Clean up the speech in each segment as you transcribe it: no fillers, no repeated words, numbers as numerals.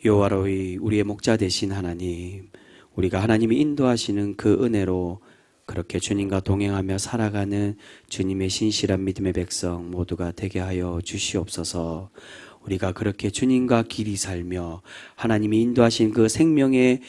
여호와로의 우리의 목자 되신 하나님, 우리가 하나님이 인도하시는 그 은혜로 그렇게 주님과 동행하며 살아가는 주님의 신실한 믿음의 백성 모두가 되게 하여 주시옵소서. 우리가 그렇게 주님과 길이 살며 하나님이 인도하신 그 생명의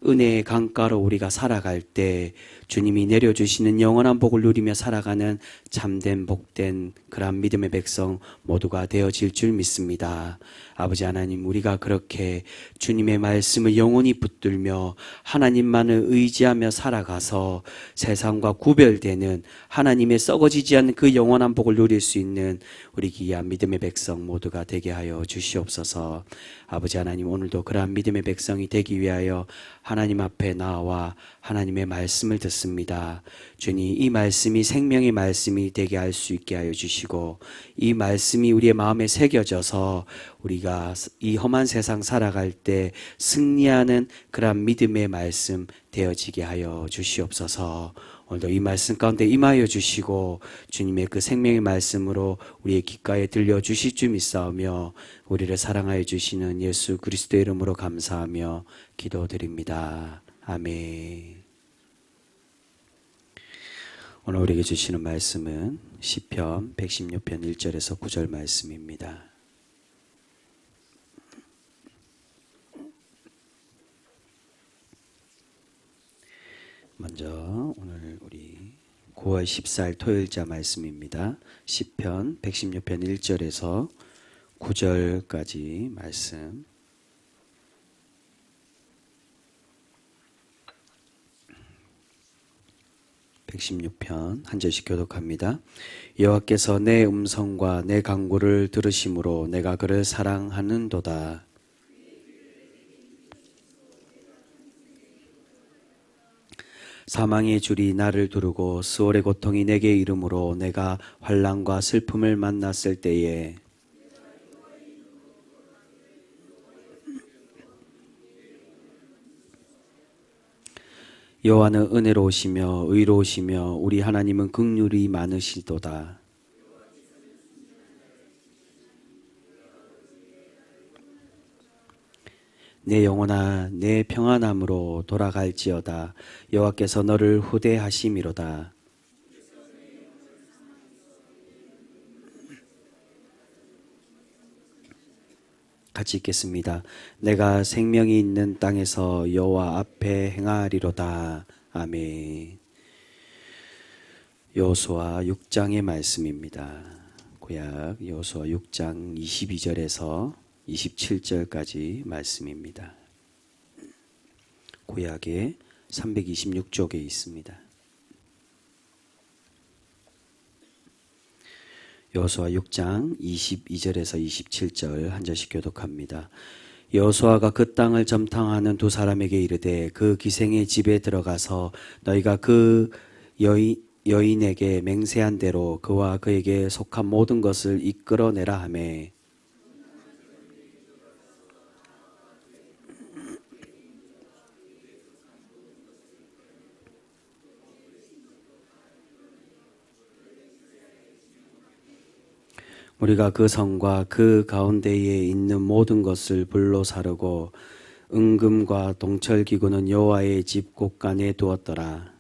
은혜의 강가로 우리가 살아갈 때 주님이 내려주시는 영원한 복을 누리며 살아가는 참된 복된 그러한 믿음의 백성 모두가 되어질 줄 믿습니다. 아버지 하나님, 우리가 그렇게 주님의 말씀을 영원히 붙들며 하나님만을 의지하며 살아가서 세상과 구별되는 하나님의 썩어지지 않는 그 영원한 복을 누릴 수 있는 우리 귀한 믿음의 백성 모두가 되게 하여 주시옵소서. 아버지 하나님, 오늘도 그러한 믿음의 백성이 되기 위하여 하나님 앞에 나와 하나님의 말씀을 듣습니다. 주님, 이 말씀이 생명의 말씀이 되게 할 수 있게 하여 주시고 이 말씀이 우리의 마음에 새겨져서 우리가 이 험한 세상 살아갈 때 승리하는 그러한 믿음의 말씀 되어지게 하여 주시옵소서. 오늘도 이 말씀 가운데 임하여 주시고 주님의 그 생명의 말씀으로 우리의 귓가에 들려주실 줄 믿사오며 우리를 사랑하여 주시는 예수 그리스도의 이름으로 감사하며 기도드립니다. 아멘. 오늘 우리에게 주시는 말씀은 시편 116편 1절에서 9절 말씀입니다. 먼저 오늘 우리 9월 14일 토요일자 말씀입니다. 시편 116편 1절에서 9절까지 말씀. (116편) 한 절씩 교독합니다. 여호와께서 내 음성과 내 간구를 들으심으로 내가 그를 사랑하는도다. 사망의 줄이 나를 두르고 수월의 고통이 내게 이름으로 내가 환난과 슬픔을 만났을 때에 여호와는 은혜로우시며 의로우시며 우리 하나님은 긍휼이 많으시도다. 내 영혼아 내 평안함으로 돌아갈지어다. 여호와께서 너를 후대하심이로다. 같이 읽겠습니다. 내가 생명이 있는 땅에서 여호와 앞에 행하리로다. 아멘. 여호수아 6장의 말씀입니다. 구약 여호수아 6장 22절에서 27절까지 말씀입니다. 구약의 326쪽에 있습니다. 여호수아 6장 22절에서 27절 한 절씩 교독합니다. 여호수아가 그 땅을 점탕하는 두 사람에게 이르되 그 기생의 집에 들어가서 너희가 그 여인에게 맹세한 대로 그와 그에게 속한 모든 것을 이끌어내라 하매 우리가 그 성과 그 가운데에 있는 모든 것을 불로 사르고 은금과 동철기구는 여호와의 집 곳간에 두었더라.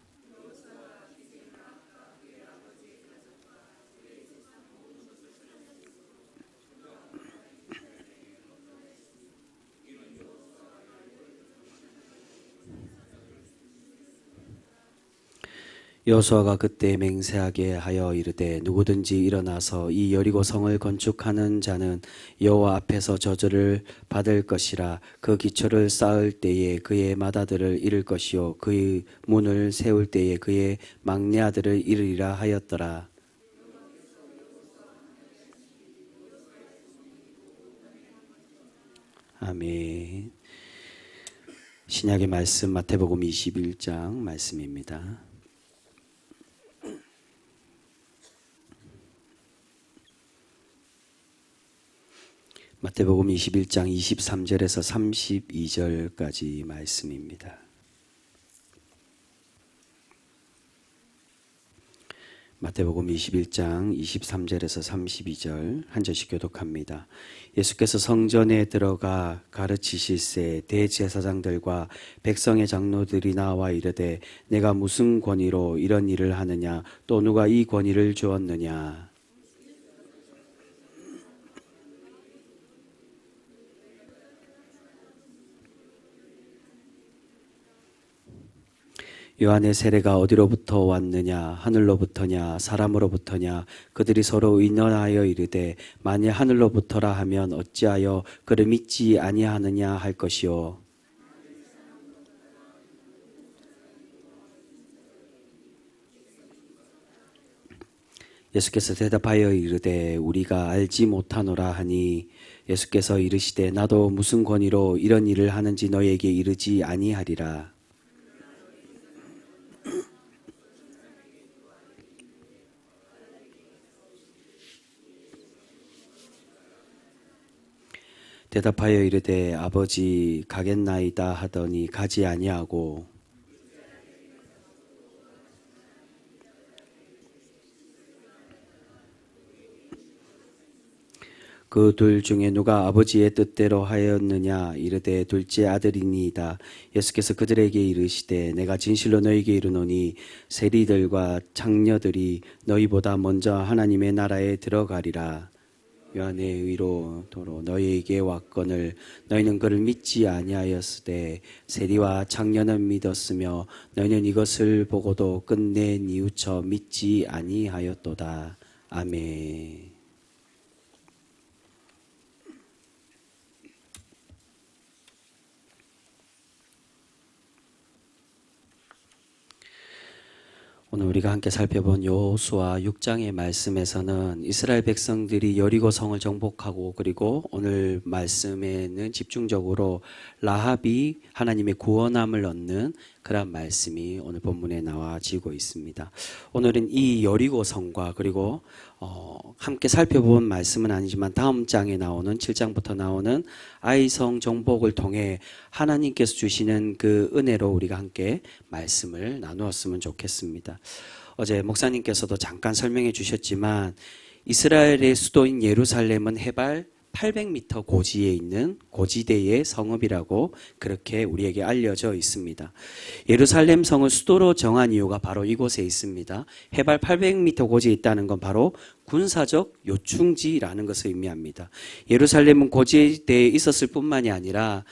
여호수아가 그때 맹세하게 하여 이르되 누구든지 일어나서 이 여리고 성을 건축하는 자는 여호와 앞에서 저주를 받을 것이라. 그 기초를 쌓을 때에 그의 맏아들을 잃을 것이요 그의 문을 세울 때에 그의 막내 아들을 잃으리라 하였더라. 아멘. 신약의 말씀 마태복음 21장 말씀입니다. 마태복음 21장 23절에서 32절까지 말씀입니다. 마태복음 21장 23절에서 32절 한 절씩 교독합니다. 예수께서 성전에 들어가 가르치실새 대제사장들과 백성의 장로들이 나와 이르되 내가 무슨 권위로 이런 일을 하느냐 또 누가 이 권위를 주었느냐. 요한의 세례가 어디로부터 왔느냐 하늘로부터냐 사람으로부터냐 그들이 서로 의논하여 이르되 만일 하늘로부터라 하면 어찌하여 그를 믿지 아니하느냐 할 것이요. 예수께서 대답하여 이르되 우리가 알지 못하노라 하니 예수께서 이르시되 나도 무슨 권위로 이런 일을 하는지 너희에게 이르지 아니하리라. 대답하여 이르되 아버지 가겠나이다 하더니 가지 아니하고 그 둘 중에 누가 아버지의 뜻대로 하였느냐 이르되 둘째 아들이니이다. 예수께서 그들에게 이르시되 내가 진실로 너희에게 이르노니 세리들과 장녀들이 너희보다 먼저 하나님의 나라에 들어가리라. 요한의 의로 도로 너희에게 왔거늘 너희는 그를 믿지 아니하였으되 세리와 장녀는 믿었으며 너희는 이것을 보고도 끝내 뉘우쳐 믿지 아니하였도다. 아멘. 오늘 우리가 함께 살펴본 여호수아 6장의 말씀에서는 이스라엘 백성들이 여리고 성을 정복하고 그리고 오늘 말씀에는 집중적으로 라합이 하나님의 구원함을 얻는 그런 말씀이 오늘 본문에 나와지고 있습니다. 오늘은 이 여리고 성과 그리고 함께 살펴본 말씀은 아니지만 다음 장에 나오는 7장부터 나오는 아이성 정복을 통해 하나님께서 주시는 그 은혜로 우리가 함께 말씀을 나누었으면 좋겠습니다. 어제 목사님께서도 잠깐 설명해 주셨지만 이스라엘의 수도인 예루살렘은 해발 800m 고지에 있는 고지대의 성읍이라고 그렇게 우리에게 알려져 있습니다. 예루살렘 성을 수도로 정한 이유가 바로 이곳에 있습니다. 해발 800m 고지에 있다는 건 바로 군사적 요충지라는 것을 의미합니다. 예루살렘은 고지대에 있었을 뿐만이 아니라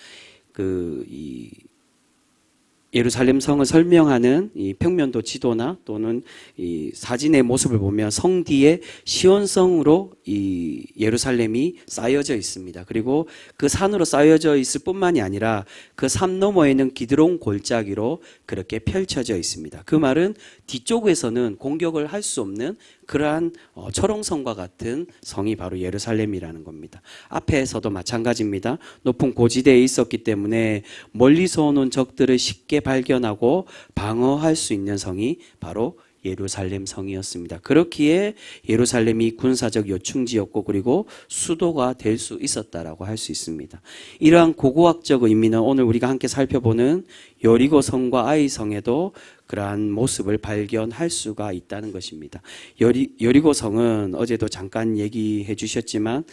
예루살렘 성을 설명하는 이 평면도 지도나 또는 이 사진의 모습을 보면 성 뒤에 시온성으로 이 예루살렘이 쌓여져 있습니다. 그리고 그 산으로 쌓여져 있을 뿐만이 아니라 그 산 너머에는 기드론 골짜기로 그렇게 펼쳐져 있습니다. 그 말은 뒤쪽에서는 공격을 할 수 없는 그러한 철옹성과 같은 성이 바로 예루살렘이라는 겁니다. 앞에서도 마찬가지입니다. 높은 고지대에 있었기 때문에 멀리서 오는 적들을 쉽게 발견하고 방어할 수 있는 성이 바로 예루살렘 성이었습니다. 그렇기에 예루살렘이 군사적 요충지였고 그리고 수도가 될 수 있었다라고 할 수 있습니다. 이러한 고고학적 의미는 오늘 우리가 함께 살펴보는 여리고 성과 아이 성에도 그러한 모습을 발견할 수가 있다는 것입니다. 여리고 성은 어제도 잠깐 얘기해 주셨지만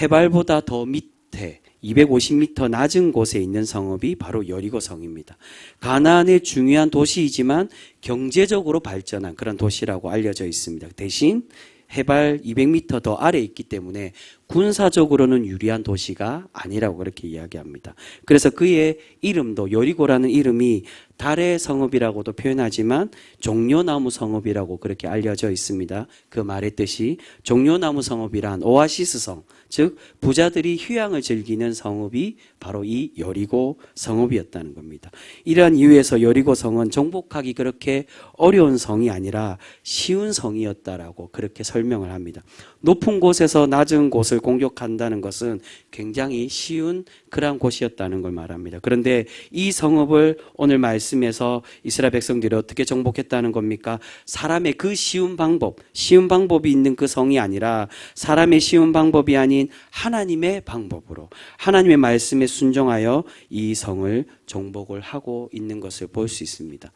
해발보다 더 밑에 250m 낮은 곳에 있는 성읍이 바로 여리고 성입니다. 가나안의 중요한 도시이지만 경제적으로 발전한 그런 도시라고 알려져 있습니다. 대신 해발 200m 더 아래에 있기 때문에 군사적으로는 유리한 도시가 아니라고 그렇게 이야기합니다. 그래서 그의 이름도 여리고라는 이름이 달의 성읍이라고도 표현하지만 종려나무 성읍이라고 그렇게 알려져 있습니다. 그 말의 뜻이 종려나무 성읍이란 오아시스 성, 즉 부자들이 휴양을 즐기는 성읍이 바로 이 여리고 성읍이었다는 겁니다. 이러한 이유에서 여리고 성은 정복하기 그렇게 어려운 성이 아니라 쉬운 성이었다라고 그렇게 설명을 합니다. 높은 곳에서 낮은 곳을 공격한다는 것은 굉장히 쉬운 그러한 곳이었다는 걸 말합니다. 그런데 이 성읍을 오늘 말씀에서 이스라엘 백성들이 어떻게 정복했다는 겁니까? 사람의 그 쉬운 방법이 있는 그 성이 아니라 사람의 쉬운 방법이 아닌 하나님의 방법으로 하나님의 말씀에 순종하여 이 성을 정복을 하고 있는 것을 볼 수 있습니다.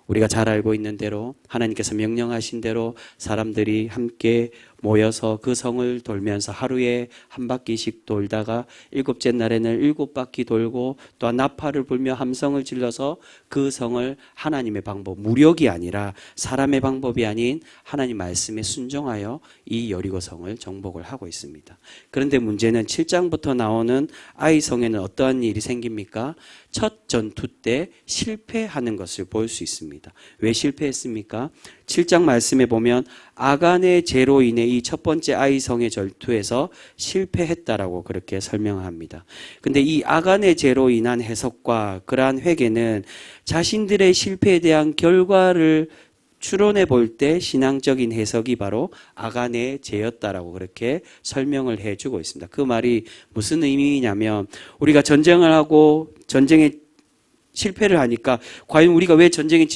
우리가 잘 알고 있는 대로 하나님께서 명령하신 대로 사람들이 함께 모여서 그 성을 돌면서 하루에 한 바퀴씩 돌다가 일곱째 날에는 7바퀴 돌고 또한 나팔을 불며 함성을 질러서 그 성을 하나님의 방법, 무력이 아니라 사람의 방법이 아닌 하나님 말씀에 순종하여 이 여리고 성을 정복을 하고 있습니다. 그런데 문제는 7장부터 나오는 아이 성에는 어떠한 일이 생깁니까? 첫 전투 때 실패하는 것을 볼 수 있습니다. 왜 실패했습니까? 7장 말씀에 보면 아간의 죄로 인해 이 첫 번째 아이 성의 전투에서 실패했다라고 그렇게 설명합니다. 근데 이 아간의 죄로 인한 해석과 그러한 회개는 자신들의 실패에 대한 결과를 추론해 볼 때 신앙적인 해석이 바로 아간의 죄였다라고 그렇게 설명을 해주고 있습니다. 그 말이 무슨 의미냐면 우리가 전쟁을 하고 전쟁에 실패를 하니까 과연 우리가 왜 전쟁에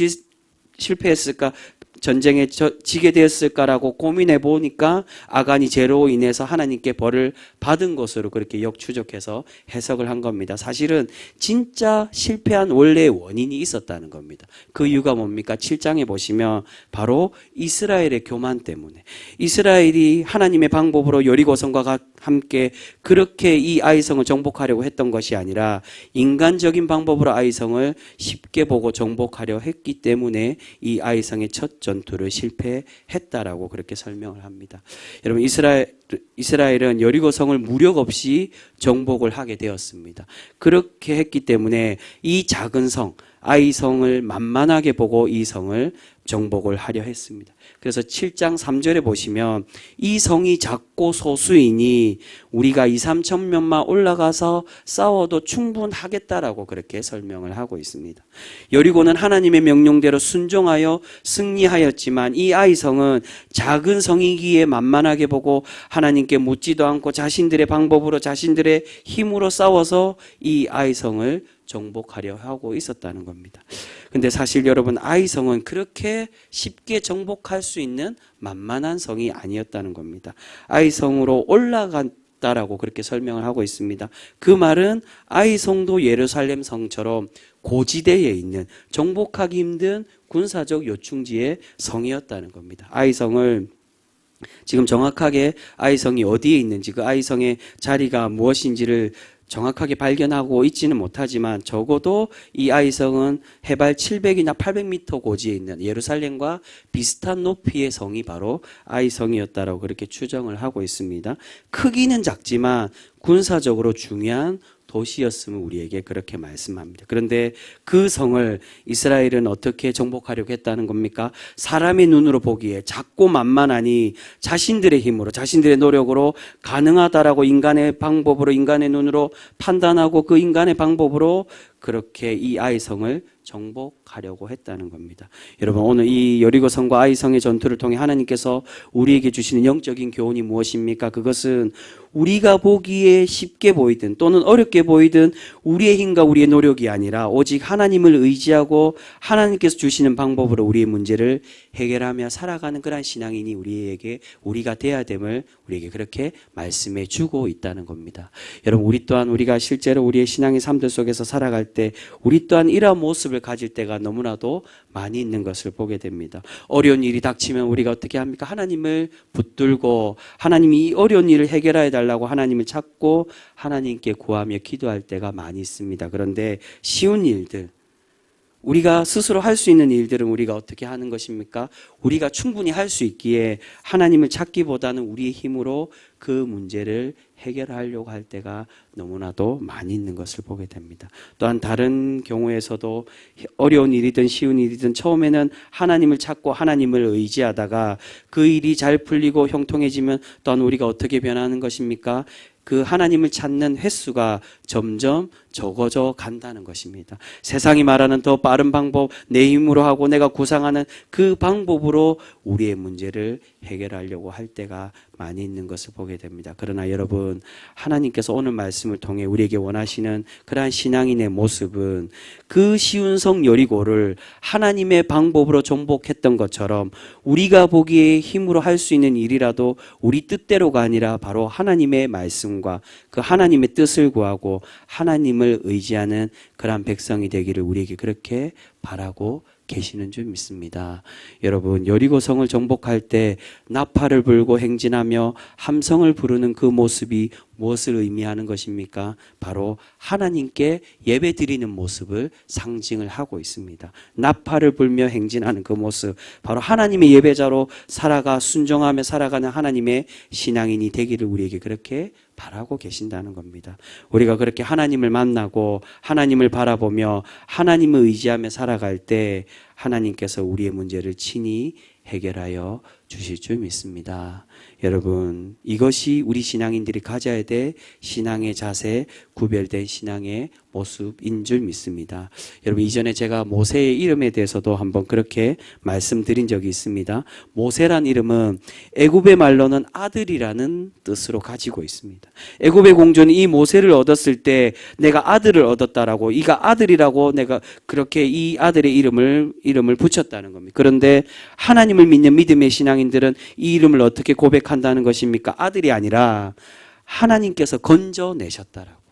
실패했을까? 전쟁에 지게 되었을까라고 고민해 보니까 아간이 죄로 인해서 하나님께 벌을 받은 것으로 그렇게 역추적해서 해석을 한 겁니다. 사실은 진짜 실패한 원래의 원인이 있었다는 겁니다. 그 이유가 뭡니까? 7장에 보시면 바로 이스라엘의 교만 때문에 이스라엘이 하나님의 방법으로 여리고성과 함께 그렇게 이 아이성을 정복하려고 했던 것이 아니라 인간적인 방법으로 아이성을 쉽게 보고 정복하려 했기 때문에 이 아이성의 첫 전투를 실패했다라고 그렇게 설명을 합니다. 여러분 이스라엘은 여리고성을 무력 없이 정복을 하게 되었습니다. 그렇게 했기 때문에 이 작은 성 아이성을 만만하게 보고 이 성을 정복을 하려 했습니다. 그래서 7장 3절에 보시면 이 성이 작고 소수이니 우리가 2, 3천 명만 올라가서 싸워도 충분하겠다라고 그렇게 설명을 하고 있습니다. 여리고는 하나님의 명령대로 순종하여 승리하였지만 이 아이성은 작은 성이기에 만만하게 보고 하나님께 묻지도 않고 자신들의 방법으로 자신들의 힘으로 싸워서 이 아이성을 정복하려 하고 있었다는 겁니다. 근데 사실 여러분 아이성은 그렇게 쉽게 정복할 수 있는 만만한 성이 아니었다는 겁니다. 아이성으로 올라갔다라고 그렇게 설명을 하고 있습니다. 그 말은 아이성도 예루살렘 성처럼 고지대에 있는 정복하기 힘든 군사적 요충지의 성이었다는 겁니다. 아이성을 지금 정확하게 아이성이 어디에 있는지 그 아이성의 자리가 무엇인지를 정확하게 발견하고 있지는 못하지만 적어도 이 아이성은 해발 700이나 800m 고지에 있는 예루살렘과 비슷한 높이의 성이 바로 아이성이었다라고 그렇게 추정을 하고 있습니다. 크기는 작지만 군사적으로 중요한 도시였음을 우리에게 그렇게 말씀합니다. 그런데 그 성을 이스라엘은 어떻게 정복하려고 했다는 겁니까? 사람의 눈으로 보기에 작고 만만하니 자신들의 힘으로 자신들의 노력으로 가능하다라고 인간의 방법으로 인간의 눈으로 판단하고 그 인간의 방법으로 그렇게 이 아이성을 정복하려고 했다는 겁니다. 여러분 오늘 이 여리고성과 아이성의 전투를 통해 하나님께서 우리에게 주시는 영적인 교훈이 무엇입니까? 그것은 우리가 보기에 쉽게 보이든 또는 어렵게 보이든 우리의 힘과 우리의 노력이 아니라 오직 하나님을 의지하고 하나님께서 주시는 방법으로 우리의 문제를 해결하며 살아가는 그러한 신앙인이 우리가 돼야 됨을 우리에게 그렇게 말씀해 주고 있다는 겁니다. 여러분 우리 또한 우리가 실제로 우리의 신앙의 삶들 속에서 살아갈 때 우리 또한 이러한 모습을 가질 때가 너무나도 많이 있는 것을 보게 됩니다. 어려운 일이 닥치면 우리가 어떻게 합니까? 하나님을 붙들고 하나님이 이 어려운 일을 해결해 달라고 하나님을 찾고 하나님께 구하며 기도할 때가 많이 있습니다. 그런데 쉬운 일들 우리가 스스로 할 수 있는 일들은 우리가 어떻게 하는 것입니까? 우리가 충분히 할 수 있기에 하나님을 찾기보다는 우리의 힘으로 그 문제를 해결하려고 할 때가 너무나도 많이 있는 것을 보게 됩니다. 또한 다른 경우에서도 어려운 일이든 쉬운 일이든 처음에는 하나님을 찾고 하나님을 의지하다가 그 일이 잘 풀리고 형통해지면 또한 우리가 어떻게 변하는 것입니까? 그 하나님을 찾는 횟수가 점점 적어져 간다는 것입니다. 세상이 말하는 더 빠른 방법, 내 힘으로 하고 내가 구상하는 그 방법으로 우리의 문제를 해결하려고 할 때가 많이 있는 것을 보게 됩니다. 그러나 여러분, 하나님께서 오늘 말씀을 통해 우리에게 원하시는 그러한 신앙인의 모습은 그 쉬운 성 여리고를 하나님의 방법으로 정복했던 것처럼 우리가 보기에 힘으로 할 수 있는 일이라도 우리 뜻대로가 아니라 바로 하나님의 말씀과 그 하나님의 뜻을 구하고 하나님을 의지하는 그러한 백성이 되기를 우리에게 그렇게 바라고 계시는 줄 믿습니다. 여러분, 여리고성을 정복할 때 나팔을 불고 행진하며 함성을 부르는 그 모습이 무엇을 의미하는 것입니까? 바로 하나님께 예배 드리는 모습을 상징을 하고 있습니다. 나팔을 불며 행진하는 그 모습, 바로 하나님의 예배자로 살아가 순종하며 살아가는 하나님의 신앙인이 되기를 우리에게 그렇게 바라고 계신다는 겁니다. 우리가 그렇게 하나님을 만나고 하나님을 바라보며 하나님을 의지하며 살아갈 때 하나님께서 우리의 문제를 친히 해결하여 주실 줄 믿습니다. 여러분, 이것이 우리 신앙인들이 가져야 될 신앙의 자세, 구별된 신앙의 모습인 줄 믿습니다. 여러분, 이전에 제가 모세의 이름에 대해서도 한번 그렇게 말씀드린 적이 있습니다. 모세란 이름은 애굽의 말로는 아들이라는 뜻으로 가지고 있습니다. 애굽의 공주는 이 모세를 얻었을 때 내가 아들을 얻었다라고, 이가 아들이라고 내가 그렇게 이 아들의 이름을 붙였다는 겁니다. 그런데 하나님을 믿는 믿음의 신앙인들은 이 이름을 어떻게 고백한다는 것입니까? 아들이 아니라 하나님께서 건져내셨다라고,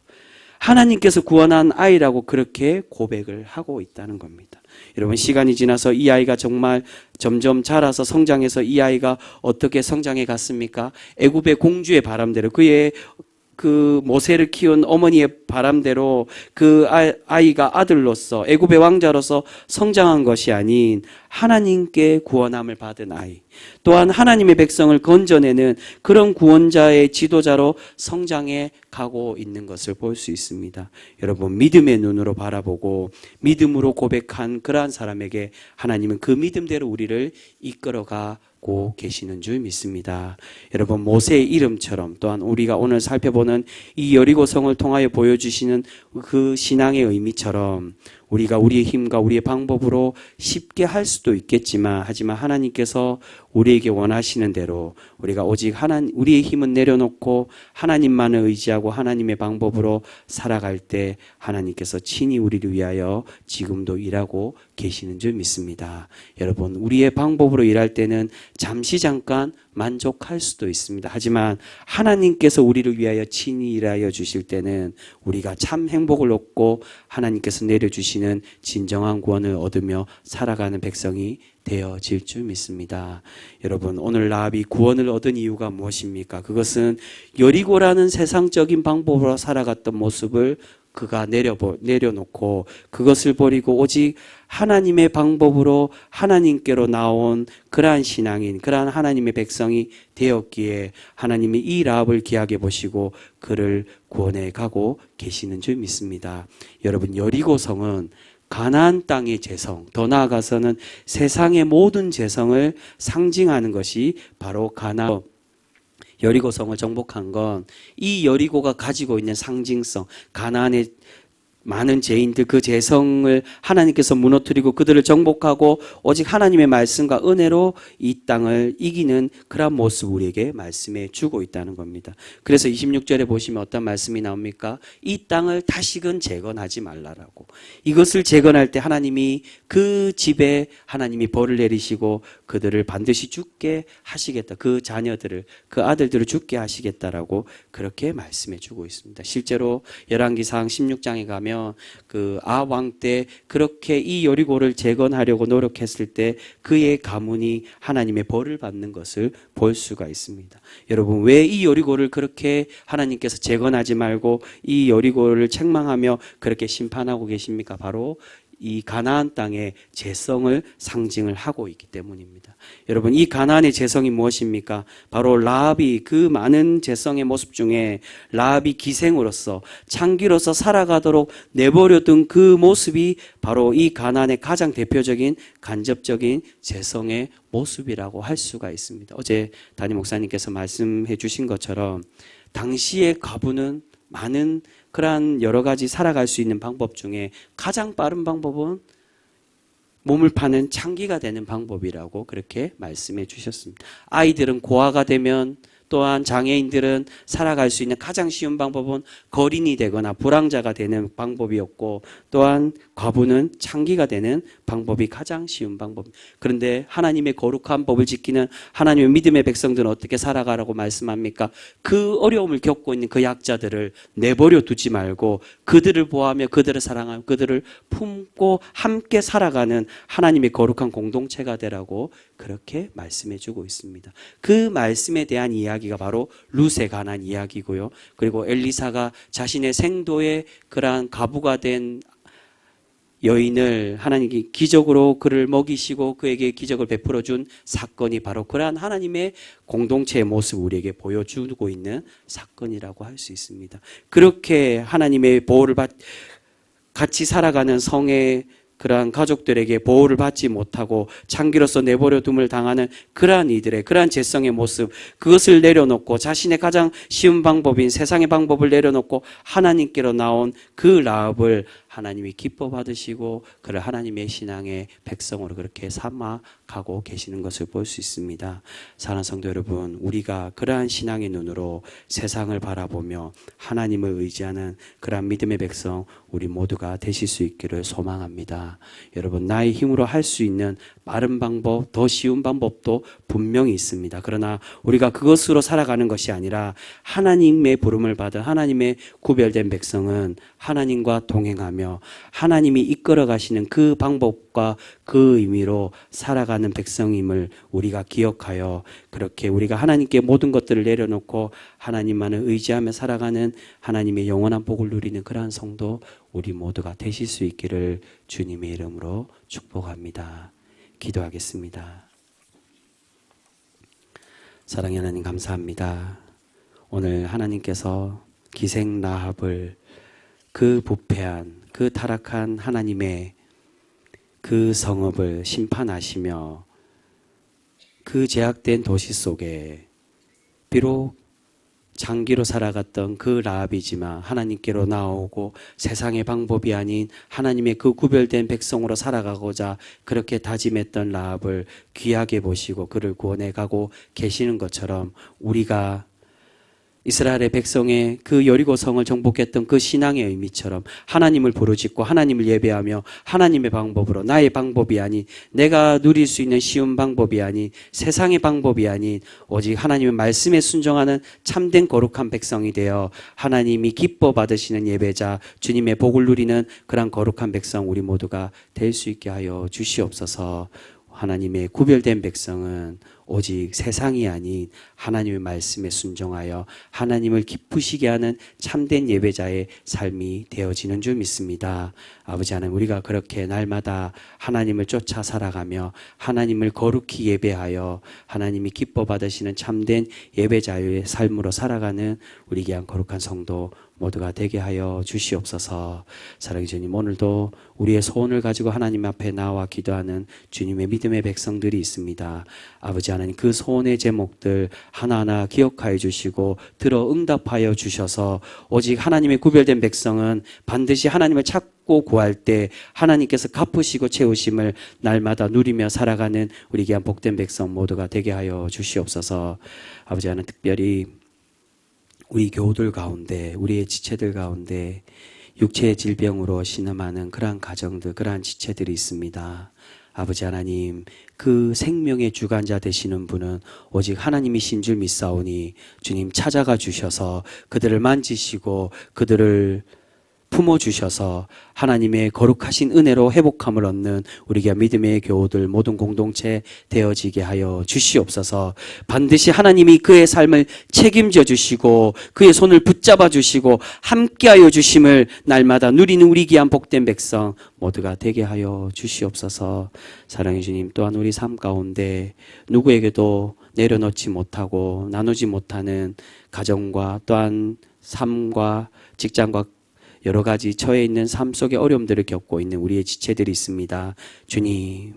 하나님께서 구원한 아이라고 그렇게 고백을 하고 있다는 겁니다. 여러분, 시간이 지나서 이 아이가 정말 점점 자라서 성장해서 이 아이가 어떻게 성장해 갔습니까? 애굽의 공주의 바람대로, 그 모세를 키운 어머니의 바람대로 그 아이가 아들로서 애굽의 왕자로서 성장한 것이 아닌 하나님께 구원함을 받은 아이, 또한 하나님의 백성을 건져내는 그런 구원자의 지도자로 성장해 가고 있는 것을 볼 수 있습니다. 여러분, 믿음의 눈으로 바라보고 믿음으로 고백한 그러한 사람에게 하나님은 그 믿음대로 우리를 이끌어가고 계시는 줄 믿습니다. 여러분, 모세의 이름처럼 또한 우리가 오늘 살펴보는 이 여리고성을 통하여 보여주시는 그 신앙의 의미처럼 우리가 우리의 힘과 우리의 방법으로 쉽게 할 수도 있겠지만, 하지만 하나님께서 우리에게 원하시는 대로 우리가 오직 우리의 힘은 내려놓고 하나님만을 의지하고 하나님의 방법으로 살아갈 때 하나님께서 친히 우리를 위하여 지금도 일하고 계시는 줄 믿습니다. 여러분, 우리의 방법으로 일할 때는 잠깐 만족할 수도 있습니다. 하지만 하나님께서 우리를 위하여 친히 일하여 주실 때는 우리가 참 행복을 얻고 하나님께서 내려주시는 진정한 구원을 얻으며 살아가는 백성이 되어질 줄 믿습니다. 여러분, 오늘 라합이 구원을 얻은 이유가 무엇입니까? 그것은 여리고라는 세상적인 방법으로 살아갔던 모습을 그가 내려놓고 그것을 버리고 오직 하나님의 방법으로 하나님께로 나온 그러한 신앙인, 그러한 하나님의 백성이 되었기에 하나님이 이 라합을 귀하게 보시고 그를 구원해 가고 계시는 줄 믿습니다. 여러분, 여리고성은 가나안 땅의 재성, 더 나아가서는 세상의 모든 재성을 상징하는 것이 바로 여리고성을 정복한 건 이 여리고가 가지고 있는 상징성, 가나안의 많은 죄인들, 그 재성을 하나님께서 무너뜨리고 그들을 정복하고 오직 하나님의 말씀과 은혜로 이 땅을 이기는 그런 모습 우리에게 말씀해 주고 있다는 겁니다. 그래서 26절에 보시면 어떤 말씀이 나옵니까? 이 땅을 다시금 재건하지 말라라고. 이것을 재건할 때 하나님이 그 집에 하나님이 벌을 내리시고 그들을 반드시 죽게 하시겠다. 그 자녀들을, 그 아들들을 죽게 하시겠다라고 그렇게 말씀해 주고 있습니다. 실제로 열왕기상 16장에 가면 그 아왕 때 그렇게 이 여리고를 재건하려고 노력했을 때 그의 가문이 하나님의 벌을 받는 것을 볼 수가 있습니다. 여러분, 왜 이 여리고를 그렇게 하나님께서 재건하지 말고 이 여리고를 책망하며 그렇게 심판하고 계십니까? 바로 이 가나안 땅의 재성을 상징을 하고 있기 때문입니다. 여러분, 이 가나안의 재성이 무엇입니까? 바로 라합이 그 많은 재성의 모습 중에 라합이 기생으로서 창기로서 살아가도록 내버려둔 그 모습이 바로 이 가나안의 가장 대표적인 간접적인 재성의 모습이라고 할 수가 있습니다. 어제 담임 목사님께서 말씀해 주신 것처럼 당시의 과부는 많은 그러한 여러 가지 살아갈 수 있는 방법 중에 가장 빠른 방법은 몸을 파는 창기가 되는 방법이라고 그렇게 말씀해 주셨습니다. 아이들은 고아가 되면 또한 장애인들은 살아갈 수 있는 가장 쉬운 방법은 거린이 되거나 불황자가 되는 방법이었고, 또한 과부는 창기가 되는 방법이 가장 쉬운 방법. 그런데 하나님의 거룩한 법을 지키는 하나님의 믿음의 백성들은 어떻게 살아가라고 말씀합니까? 그 어려움을 겪고 있는 그 약자들을 내버려 두지 말고 그들을 보호하며 그들을 사랑하며 그들을 품고 함께 살아가는 하나님의 거룩한 공동체가 되라고 그렇게 말씀해 주고 있습니다. 그 말씀에 대한 이야기가 바로 룻에 관한 이야기고요. 그리고 엘리사가 자신의 생도의 그러한 과부가 된 여인을 하나님이 기적으로 그를 먹이시고 그에게 기적을 베풀어 준 사건이 바로 그러한 하나님의 공동체의 모습을 우리에게 보여주고 있는 사건이라고 할 수 있습니다. 그렇게 하나님의 보호를 같이 살아가는 성의 그러한 가족들에게 보호를 받지 못하고 창기로서 내버려 둠을 당하는 그러한 이들의 그러한 죄성의 모습, 그것을 내려놓고 자신의 가장 쉬운 방법인 세상의 방법을 내려놓고 하나님께로 나온 그 라합을 하나님이 기뻐 받으시고 그를 하나님의 신앙의 백성으로 그렇게 삼아가고 계시는 것을 볼 수 있습니다. 사랑하는 성도 여러분, 우리가 그러한 신앙의 눈으로 세상을 바라보며 하나님을 의지하는 그러한 믿음의 백성 우리 모두가 되실 수 있기를 소망합니다. 여러분, 나의 힘으로 할 수 있는 빠른 방법, 더 쉬운 방법도 분명히 있습니다. 그러나 우리가 그것으로 살아가는 것이 아니라 하나님의 부름을 받은 하나님의 구별된 백성은 하나님과 동행하며 하나님이 이끌어 가시는 그 방법과 그 의미로 살아가는 백성임을 우리가 기억하여 그렇게 우리가 하나님께 모든 것들을 내려놓고 하나님만을 의지하며 살아가는 하나님의 영원한 복을 누리는 그러한 성도 우리 모두가 되실 수 있기를 주님의 이름으로 축복합니다. 기도하겠습니다. 사랑의 하나님, 감사합니다. 오늘 하나님께서 기생 라합을 그 부패한 그 타락한 하나님의 그 성읍을 심판하시며 그 제약된 도시 속에 비록 장기로 살아갔던 그 라합이지만 하나님께로 나오고 세상의 방법이 아닌 하나님의 그 구별된 백성으로 살아가고자 그렇게 다짐했던 라합을 귀하게 보시고 그를 구원해 가고 계시는 것처럼 우리가 이스라엘의 백성의 그 여리고 성을 정복했던 그 신앙의 의미처럼 하나님을 부르짖고 하나님을 예배하며 하나님의 방법으로 나의 방법이 아닌 내가 누릴 수 있는 쉬운 방법이 아닌 세상의 방법이 아닌 오직 하나님의 말씀에 순종하는 참된 거룩한 백성이 되어 하나님이 기뻐 받으시는 예배자 주님의 복을 누리는 그런 거룩한 백성 우리 모두가 될 수 있게 하여 주시옵소서. 하나님의 구별된 백성은 오직 세상이 아닌 하나님의 말씀에 순종하여 하나님을 기쁘시게 하는 참된 예배자의 삶이 되어지는 줄 믿습니다. 아버지 하나님, 우리가 그렇게 날마다 하나님을 쫓아 살아가며 하나님을 거룩히 예배하여 하나님이 기뻐 받으시는 참된 예배자의 삶으로 살아가는 우리 귀한 거룩한 성도 모두가 되게 하여 주시옵소서. 사랑의 주님, 오늘도 우리의 소원을 가지고 하나님 앞에 나와 기도하는 주님의 믿음의 백성들이 있습니다. 아버지 하나님, 그 소원의 제목들 하나하나 기억하여 주시고 들어 응답하여 주셔서 오직 하나님의 구별된 백성은 반드시 하나님을 찾고 구할 때 하나님께서 갚으시고 채우심을 날마다 누리며 살아가는 우리 귀한 복된 백성 모두가 되게 하여 주시옵소서. 아버지 하나님, 특별히 우리 교우들 가운데 우리의 지체들 가운데 육체의 질병으로 신음하는 그러한 가정들, 그러한 지체들이 있습니다. 아버지 하나님, 그 생명의 주관자 되시는 분은 오직 하나님이신 줄 믿사오니 주님 찾아가 주셔서 그들을 만지시고 그들을 품어주셔서 하나님의 거룩하신 은혜로 회복함을 얻는 우리가 믿음의 교우들 모든 공동체 되어지게 하여 주시옵소서. 반드시 하나님이 그의 삶을 책임져 주시고 그의 손을 붙잡아 주시고 함께하여 주심을 날마다 누리는 우리 귀한 복된 백성 모두가 되게 하여 주시옵소서. 사랑해 주님, 또한 우리 삶 가운데 누구에게도 내려놓지 못하고 나누지 못하는 가정과 또한 삶과 직장과 여러 가지 처해 있는 삶 속의 어려움들을 겪고 있는 우리의 지체들이 있습니다. 주님,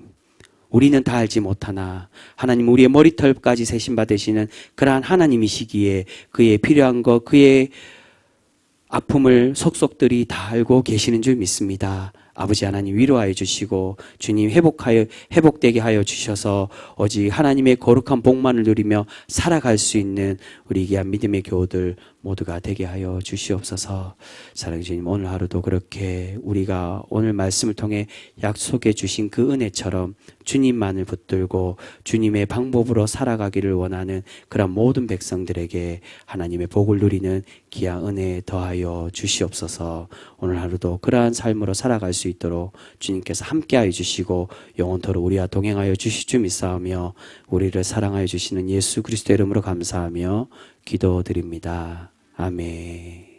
우리는 다 알지 못하나 하나님 우리의 머리털까지 세심받으시는 그러한 하나님이시기에 그의 필요한 것, 그의 아픔을 속속들이 다 알고 계시는 줄 믿습니다. 아버지 하나님 위로하여 주시고 주님 회복되게 하여 주셔서 오직 하나님의 거룩한 복만을 누리며 살아갈 수 있는 우리 귀한 믿음의 교우들 모두가 되게 하여 주시옵소서. 사랑해 주님, 오늘 하루도 그렇게 우리가 오늘 말씀을 통해 약속해 주신 그 은혜처럼 주님만을 붙들고 주님의 방법으로 살아가기를 원하는 그런 모든 백성들에게 하나님의 복을 누리는 귀한 은혜 더하여 주시옵소서. 오늘 하루도 그러한 삶으로 살아갈 수 있도록 주님께서 함께하여 주시고 영원토록 우리와 동행하여 주실 줄 믿사오며 우리를 사랑하여 주시는 예수 그리스도의 이름으로 감사하며 기도드립니다. 아멘.